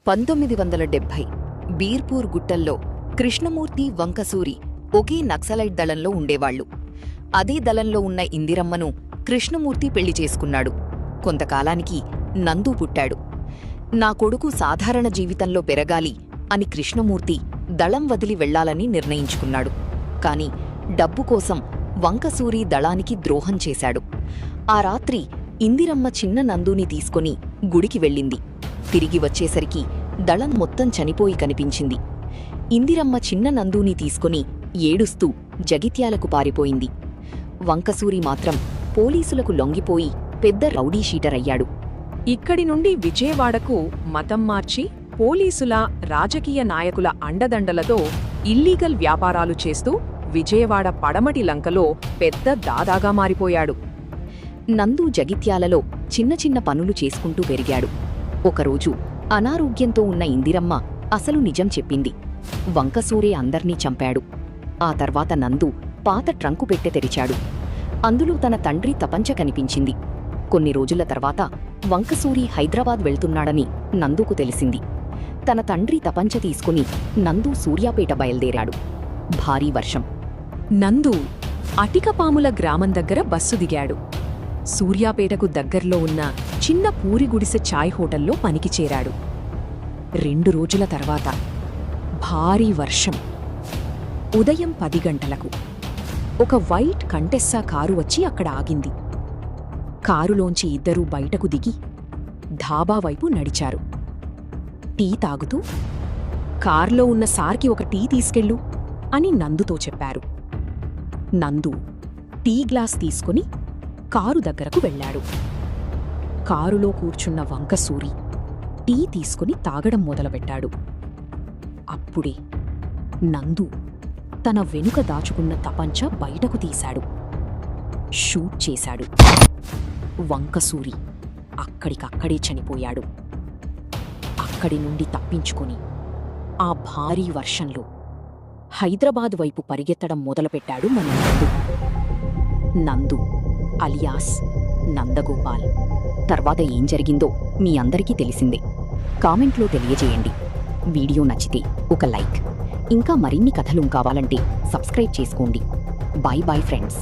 1970 బీర్పూర్ గుట్టల్లో కృష్ణమూర్తి, వంకసూరి ఒకే నక్సలైట్ దళంలో ఉండేవాళ్లు. అదే దళంలో ఉన్న ఇందిరమ్మను కృష్ణమూర్తి పెళ్లి చేసుకున్నాడు. కొంతకాలానికి నందు పుట్టాడు. నా కొడుకు సాధారణ జీవితంలో పెరగాలి అని కృష్ణమూర్తి దళం వదిలి వెళ్లాలని నిర్ణయించుకున్నాడు. కాని డబ్బు కోసం వంకసూరి దళానికి ద్రోహం చేశాడు. ఆ రాత్రి ఇందిరమ్మ చిన్న నందుని తీసుకుని గుడికి వెళ్ళింది. తిరిగి వచ్చేసరికి దళం మొత్తం చనిపోయి కనిపించింది. ఇందిరమ్మ చిన్న నందుని తీసుకుని ఏడుస్తూ జగిత్యాలకు పారిపోయింది. వంకసూరి మాత్రం పోలీసులకు లొంగిపోయి పెద్ద రౌడీ షీటరయ్యాడు. ఇక్కడి నుండి విజయవాడకు మతం మార్చి పోలీసుల, రాజకీయ నాయకుల అండదండలతో ఇల్లీగల్ వ్యాపారాలు చేస్తూ విజయవాడ పడమటి లంకలో పెద్ద దాదాగా మారిపోయాడు. నందు జగిత్యాలలో చిన్న చిన్న పనులు చేసుకుంటూ పెరిగాడు. ఒకరోజు అనారోగ్యంతో ఉన్న ఇందిరమ్మ అసలు నిజం చెప్పింది. వంకసూరే అందర్నీ చంపాడు. ఆ తర్వాత నందు పాత ట్రంకు పెట్టె తెరిచాడు. అందులో తన తండ్రి తపంచ కనిపించింది. కొన్ని రోజుల తర్వాత వంకసూరి హైదరాబాద్ వెళ్తున్నాడని నందుకు తెలిసింది. తన తండ్రి తపంచ తీసుకుని నందు సూర్యాపేట బయల్దేరాడు. భారీ వర్షం. నందు అటికపాముల గ్రామం దగ్గర బస్సు దిగాడు. సూర్యాపేటకు దగ్గర్లో ఉన్న చిన్న పూరిగుడిసె ఛాయ్ హోటల్లో పనికి చేరాడు. 2 రోజుల తర్వాత భారీ వర్షం. ఉదయం 10 గంటలకు ఒక వైట్ కంటెస్సా కారు వచ్చి అక్కడ ఆగింది. కారులోంచి ఇద్దరూ బయటకు దిగి ధాబా వైపు నడిచారు. టీ తాగుతూ, కార్లో ఉన్న సార్కి ఒక టీ తీసుకెళ్ళు అని నందుతో చెప్పారు. నందు టీ గ్లాస్ తీసుకుని కారు దగ్గరకు వెళ్లాడు. కారులో కూర్చున్న వంకసూరి టీ తీసుకుని తాగడం మొదలుపెట్టాడు. అప్పుడే నందు తన వెనుక దాచుకున్న తపంచ బయటకు తీశాడు. షూట్ చేశాడు. వంకసూరి అక్కడికక్కడే చనిపోయాడు. అక్కడి నుండి తప్పించుకొని ఆ భారీ వర్షంలో హైదరాబాద్ వైపు పరిగెత్తడం మొదలుపెట్టాడు మన నందు అలియాస్ నందగోపాల్. తర్వాత ఏం జరిగిందో మీ అందరికీ తెలిసిందే. కామెంట్లో తెలియజేయండి. వీడియో నచ్చితే ఒక లైక్. ఇంకా మరిన్ని కథలు కావాలంటే సబ్స్క్రైబ్ చేసుకోండి. Bye bye friends.